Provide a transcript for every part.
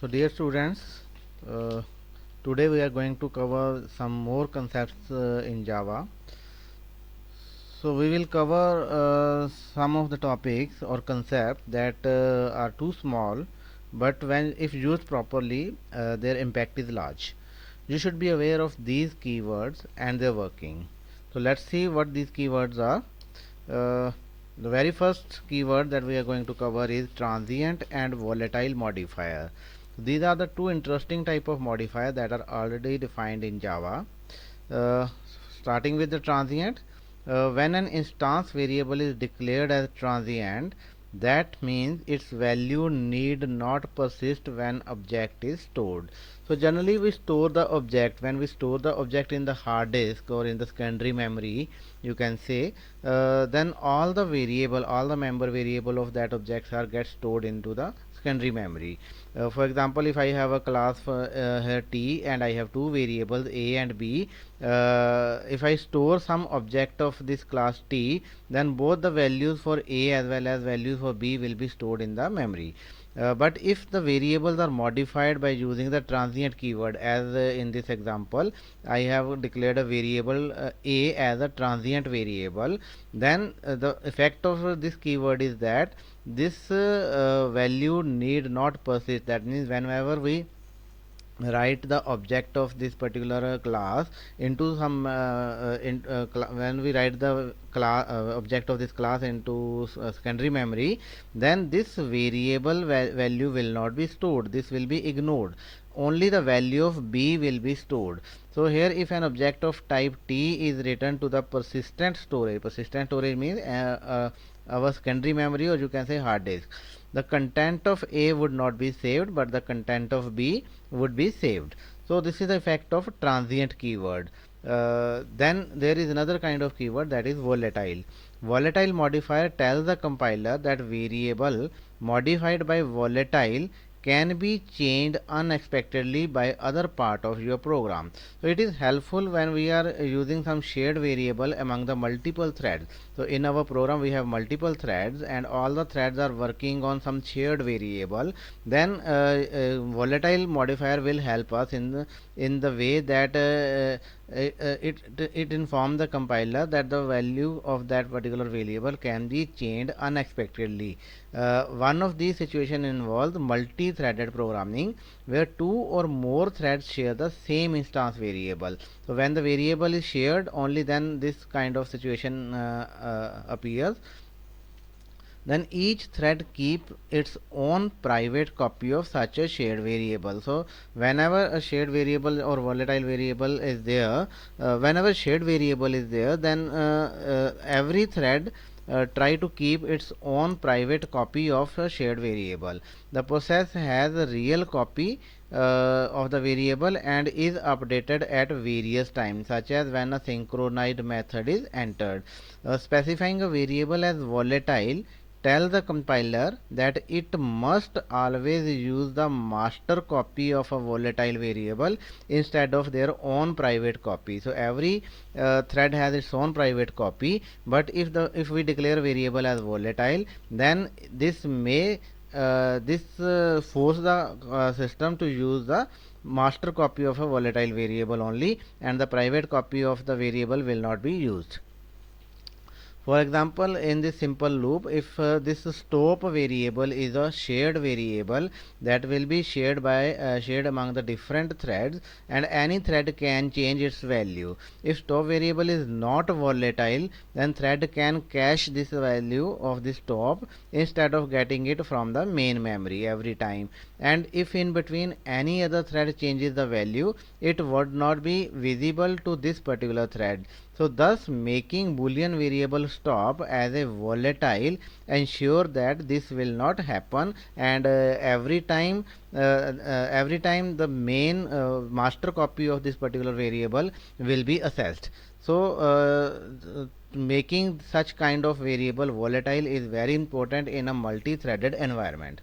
So dear students, uh, today we are going to cover some more concepts in Java. So we will cover some of the topics or concepts that are too small, but when if used properly, their impact is large. You should be aware of these keywords and their working. So let's see what these keywords are. Uh, the very first keyword that we are going to cover is transient and volatile modifier. These are the two interesting type of modifier that are already defined in Java. Uh, Starting with the transient, when an instance variable is declared as transient, that means its value need not persist when object is stored. So generally we store the object when we store the object in the hard disk or in the secondary memory, you can say, then all the member variable of that objects are get stored into the secondary memory. For example, if I have a class for here t and I have two variables a and b, if I store some object of this class t, then both the values for a as well as values for b will be stored in the memory. But if the variables are modified by using the transient keyword, as in this example I have declared a variable a as a transient variable, then the effect of this keyword is that this value need not persist. That means whenever we write the object of this particular class into some when we write the class object of this class into secondary memory, then this variable value will not be stored, this will be ignored, only the value of b will be stored. So here if an object of type t is written to the persistent storage means our secondary memory, or you can say hard disk, the content of a would not be saved but the content of b would be saved. So this is the effect of transient keyword. Then there is another kind of keyword, that is volatile. Volatile modifier tells the compiler that variable modified by volatile can be changed unexpectedly by other part of your program. So it is helpful when we are using some shared variable among the multiple threads. So in our program we have multiple threads and all the threads are working on some shared variable. Then volatile modifier will help us in the way that it informs the compiler that the value of that particular variable can be changed unexpectedly. One of these situations involves multi-threaded programming where two or more threads share the same instance variable. So when the variable is shared, only then this kind of situation appears. Then each thread keep its own private copy of such a shared variable. So whenever a shared variable or volatile variable is there, whenever shared variable is there, then every thread try to keep its own private copy of a shared variable. The process has a real copy of the variable and is updated at various times, such as when a synchronized method is entered. Specifying a variable as volatile tell the compiler that it must always use the master copy of a volatile variable instead of their own private copy. So every thread has its own private copy, but if we declare a variable as volatile, then this force the system to use the master copy of a volatile variable only, and the private copy of the variable will not be used. For example, in this simple loop, if this stop variable is a shared variable that will be shared among the different threads, and any thread can change its value. If stop variable is not volatile, then thread can cache this value of the stop instead of getting it from the main memory every time. And if in between any other thread changes the value, it would not be visible to this particular thread. So thus making boolean variable stop as a volatile ensure that this will not happen, and every time the main master copy of this particular variable will be accessed. So making such kind of variable volatile is very important in a multi-threaded environment.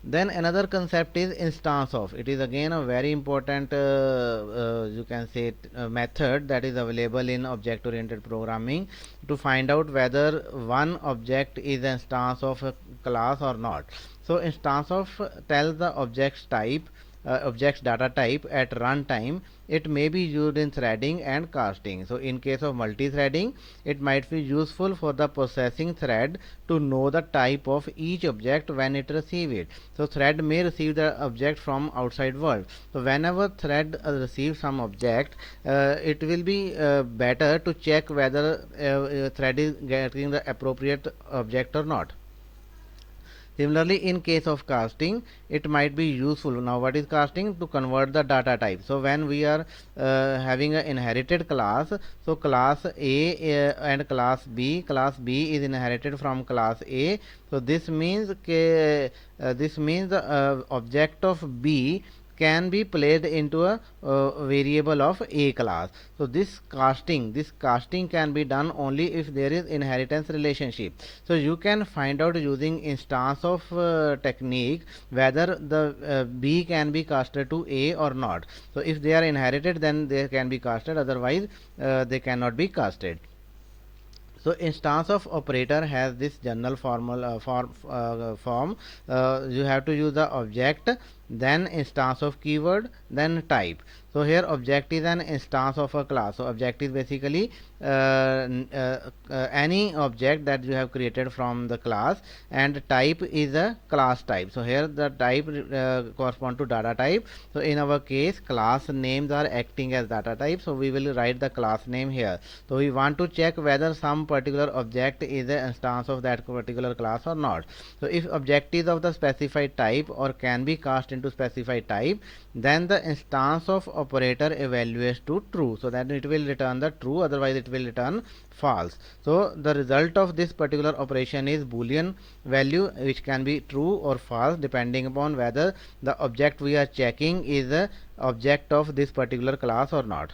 Then another concept is instance of. It is again a very important you can say method that is available in object oriented programming to find out whether one object is an instance of a class or not. So instance of tells the object's type, object's data type at runtime. It may be used in threading and casting. So in case of multi-threading, it might be useful for the processing thread to know the type of each object when it receives it. So thread may receive the object from outside world. So whenever thread receives some object, it will be better to check whether thread is getting the appropriate object or not. Similarly, in case of casting, it might be useful. Now, what is casting? To convert the data type. So, when we are having an inherited class, so class A and class B is inherited from class A. So, this means the object of B can be placed into a variable of A class. So this casting can be done only if there is inheritance relationship. So you can find out using instance of technique whether the B can be casted to A or not. So if they are inherited, then they can be casted, otherwise they cannot be casted. So instance of operator has this general form. You have to use the object, then instance of keyword, then type. So here object is an instance of a class. So object is basically any object that you have created from the class, and type is a class type. So here the type correspond to data type. So in our case, class names are acting as data type. So we will write the class name here. So we want to check whether some particular object is an instance of that particular class or not. So if object is of the specified type or can be cast into specified type, then the instance of operator evaluates to true. So that it will return the true, otherwise it will return false. So the result of this particular operation is boolean value, which can be true or false depending upon whether the object we are checking is a object of this particular class or not.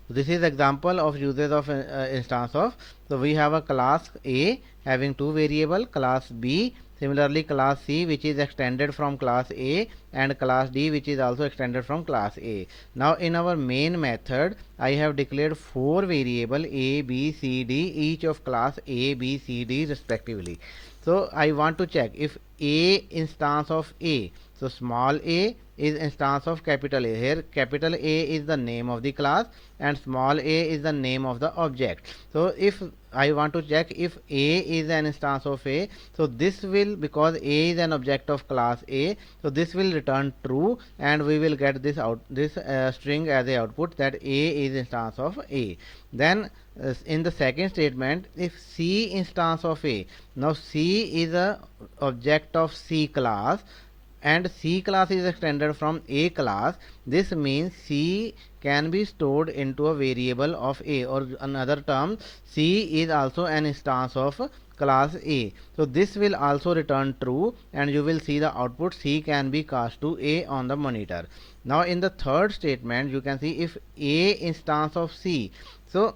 So this is example of uses of instance of. So we have a class A having two variable, class B, similarly class C, which is extended from class A, and class D, which is also extended from class A. Now in our main method, I have declared four variable A, B, C, D, each of class A, B, C, D respectively. So I want to check if A instance of A. So small a is instance of capital A. Here capital A is the name of the class and small a is the name of the object. So if I want to check if A is an instance of A, so this will, because A is an object of class A, so this will return true, and we will get this string as a output that A is instance of A. Then in the second statement, if C instance of A, now C is a object of C class and C class is extended from A class. This means C can be stored into a variable of A, or another term, C is also an instance of class A. So this will also return true, and you will see the output C can be cast to A on the monitor. Now in the third statement, you can see if A instance of C. So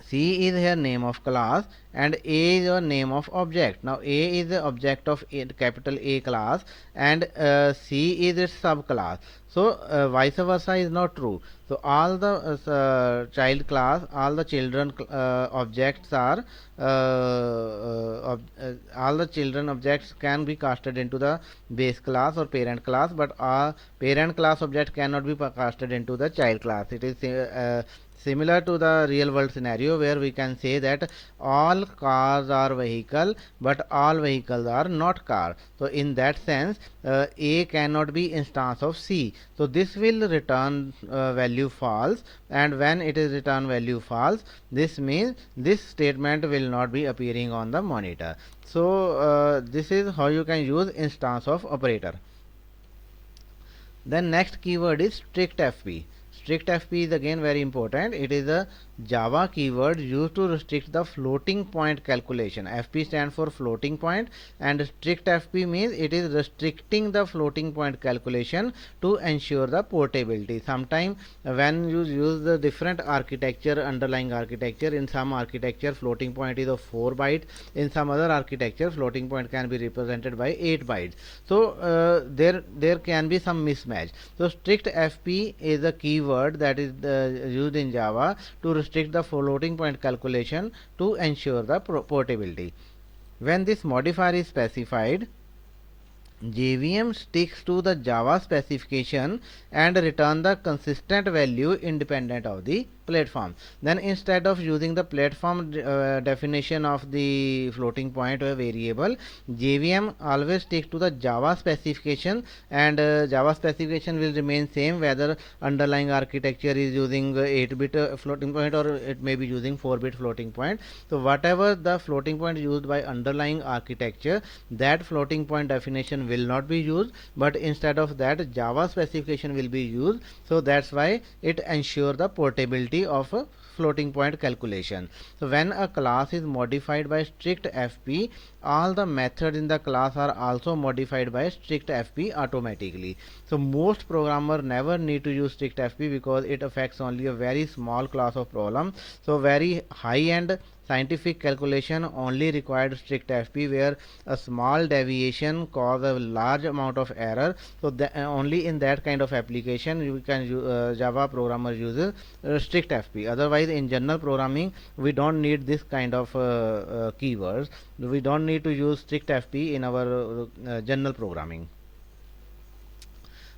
C is here name of class and A is your name of object. Now A is the object of capital A class and C is its subclass. So vice versa is not true. So all the child class, all the children objects are all the children objects can be casted into the base class or parent class, but parent class object cannot be casted into the child class. It is similar to the real world scenario where we can say that all cars are vehicle but all vehicles are not car. So in that sense A cannot be instance of C. So this will return value false, and when it is return value false, this means this statement will not be appearing on the monitor. So this is how you can use instance of operator. Then next keyword is strict FP. strict FP is again very important. It is a Java keyword used to restrict the floating point calculation. FP stands for floating point, and strict FP means it is restricting the floating point calculation to ensure the portability. Sometimes when you use the different architecture, underlying architecture, in some architecture floating point is of 4 bytes, in some other architecture floating point can be represented by 8 bytes. So there can be some mismatch. So strict FP is a keyword that is used in Java to restrict the floating point calculation to ensure the portability. When this modifier is specified, JVM sticks to the Java specification and return the consistent value independent of the platform. Then instead of using the platform definition of the floating point variable, JVM always sticks to the Java specification, and Java specification will remain same whether underlying architecture is using 8-bit floating point or it may be using 4-bit floating point. So whatever the floating point used by underlying architecture, that floating point definition will not be used, but instead of that Java specification will be used. So that's why it ensures the portability of a floating point calculation. So when a class is modified by strict FP, all the methods in the class are also modified by strict FP automatically. So most programmers never need to use strict FP because it affects only a very small class of problem. So very high end scientific calculation only required strict FP, where a small deviation cause a large amount of error. So only in that kind of application you can Java programmer uses strict FP. Otherwise in general programming we don't need this kind of keywords. We don't need to use strict FP in our general programming.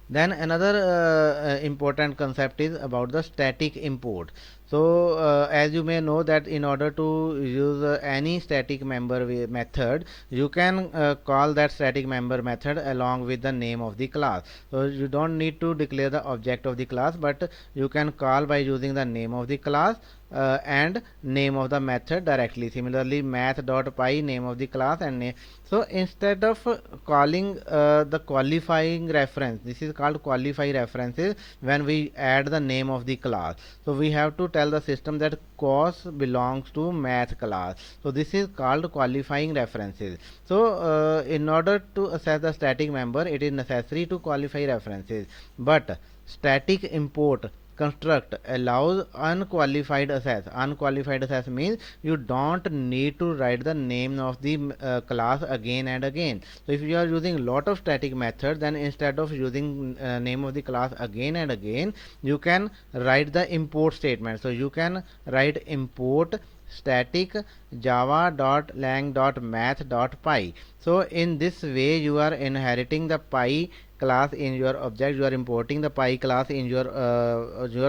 Then another important concept is about the static import. So as you may know that in order to use any static member method, you can call that static member method along with the name of the class. So you don't need to declare the object of the class, but you can call by using the name of the class and name of the method directly. Similarly, math.py, name of the class and name. So instead of calling the qualifying reference, this is called qualify references when we add the name of the class. So we have to tell the system that cos belongs to math class. So this is called qualifying references. So in order to access the static member, it is necessary to qualify references, but static import construct allows unqualified access. Unqualified access means you don't need to write the name of the class again and again. So if you are using lot of static methods, then instead of using name of the class again and again, you can write the import statement. So you can write import static java.lang.math.py. So in this way you are inheriting the py class in your object. You are importing the py class in your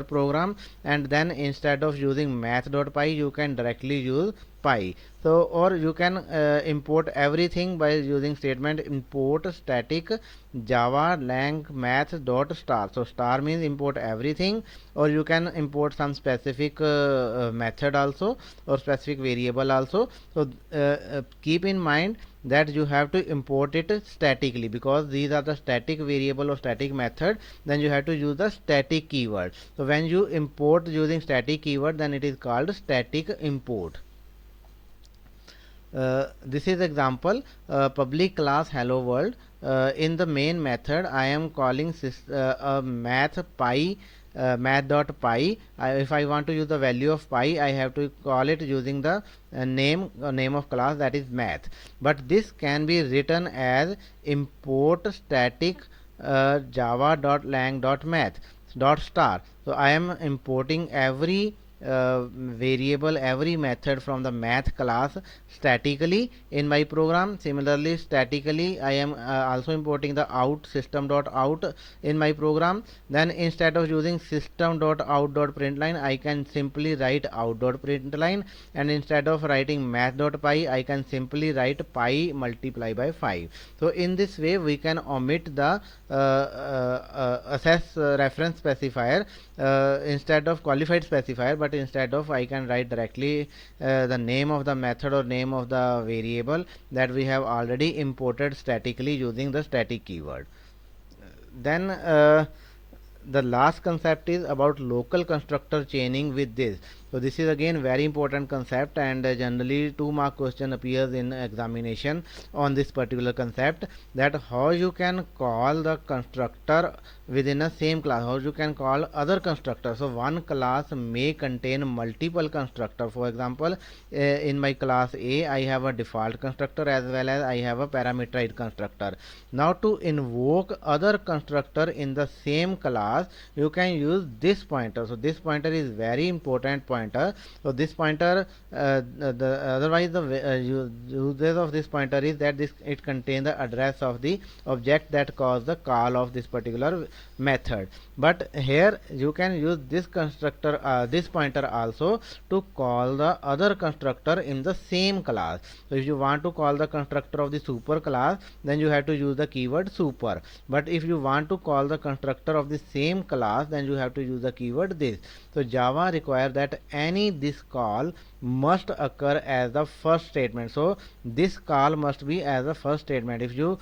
program, and then instead of using math.py you can directly use py. So or you can import everything by using statement import static java lang math dot star. So star means import everything, or you can import some specific method also or specific variable also. So keep in mind that you have to import it statically, because these are the static variable or static method. Then you have to use the static keyword. So when you import using static keyword, then it is called static import. This is example public class hello world. In the main method I am calling a math py math.py. If I want to use the value of py, I have to call it using the name of class, that is math. But this can be written as import static java.lang.math dot star. So I am importing every variable, every method from the math class statically in my program. Similarly, statically I am also importing the out system.out in my program. Then instead of using system.out.println, I can simply write out.println, and instead of writing math.py, I can simply write py multiply by 5. So in this way we can omit the access reference specifier instead of qualified specifier, but instead of I can write directly the name of the method or name of the variable that we have already imported statically using the static keyword. Then the last concept is about local constructor chaining with this. So this is again very important concept, and generally 2 mark question appears in examination on this particular concept, that how you can call the constructor within a same class, how you can call other constructor. So one class may contain multiple constructor. For example, in my class A I have a default constructor as well as I have a parameterized constructor. Now to invoke other constructor in the same class, you can use this pointer. So this pointer is very important pointer. So this pointer, otherwise the uses of this pointer is that it contains the address of the object that caused the call of this particular method. But here you can use this constructor, this pointer also, to call the other constructor in the same class. So if you want to call the constructor of the super class, then you have to use the keyword super. But if you want to call the constructor of the same class, then you have to use the keyword this. So Java requires that any this call must occur as the first statement. So this call must be as the first statement. If you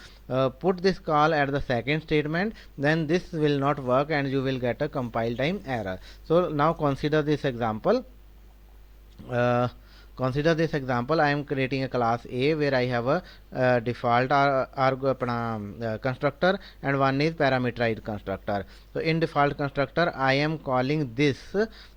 put this call at the second statement, then this will not work and you will get a compile time error. So now consider this example. Consider this example. I am creating a class A where I have a default constructor and one is parameterized constructor. So in default constructor I am calling this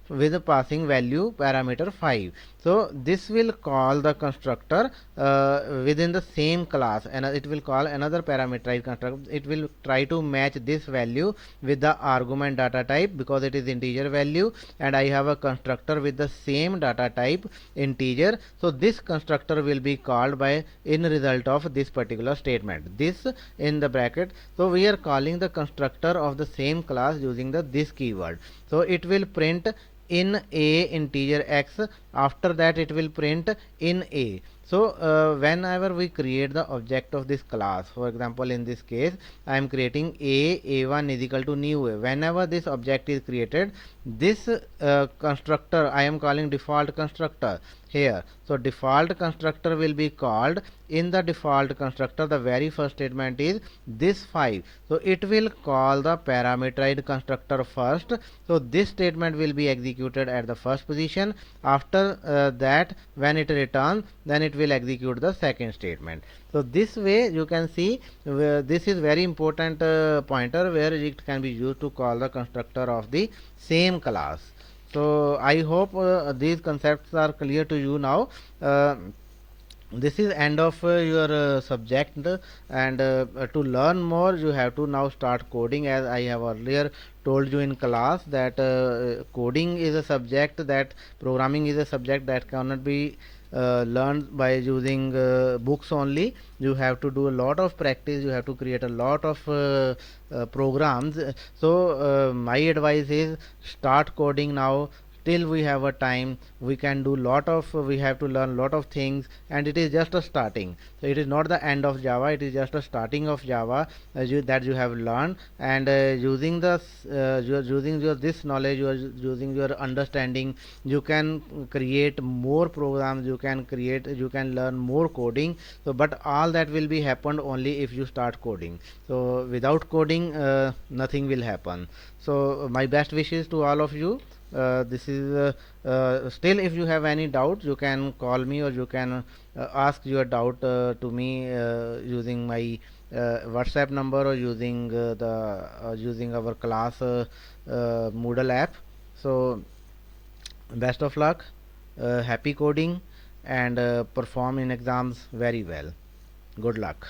with passing value parameter 5. So this will call the constructor within the same class, and it will call another parameterized constructor. It will try to match this value with the argument data type because it is integer value, and I have a constructor with the same data type integer. So this constructor will be called by in result of this particular statement, this in the bracket. So we are calling the constructor of the same class using the this keyword. So it will print in a integer x, after that it will print in a. So whenever we create the object of this class, for example in this case I am creating a1 is equal to new a. Whenever this object is created, this constructor I am calling default constructor here. So default constructor will be called. In the default constructor, the very first statement is this 5. So it will call the parameterized constructor first. So this statement will be executed at the first position. After that, when it returns, then it will execute the second statement. So this way you can see this is very important pointer where it can be used to call the constructor of the same class. So I hope these concepts are clear to you now. This is end of your subject, and to learn more you have to now start coding, as I have earlier told you in class that coding is a subject, that programming is a subject that cannot be learned by using books only. You have to do a lot of practice, you have to create a lot of programs. So my advice is start coding now. Till we have a time, we can do lot of, we have to learn lot of things, and it is just a starting. So it is not the end of Java, it is just a starting of Java that you have learned, and using the using your this knowledge, you are using your understanding, you can create more programs, you can learn more coding. So but all that will be happened only if you start coding. So without coding nothing will happen. So my best wishes to all of you. This is still, if you have any doubt, you can call me, or you can ask your doubt to me using my WhatsApp number, or using using our class Moodle app. So best of luck, happy coding, and perform in exams very well. Good luck.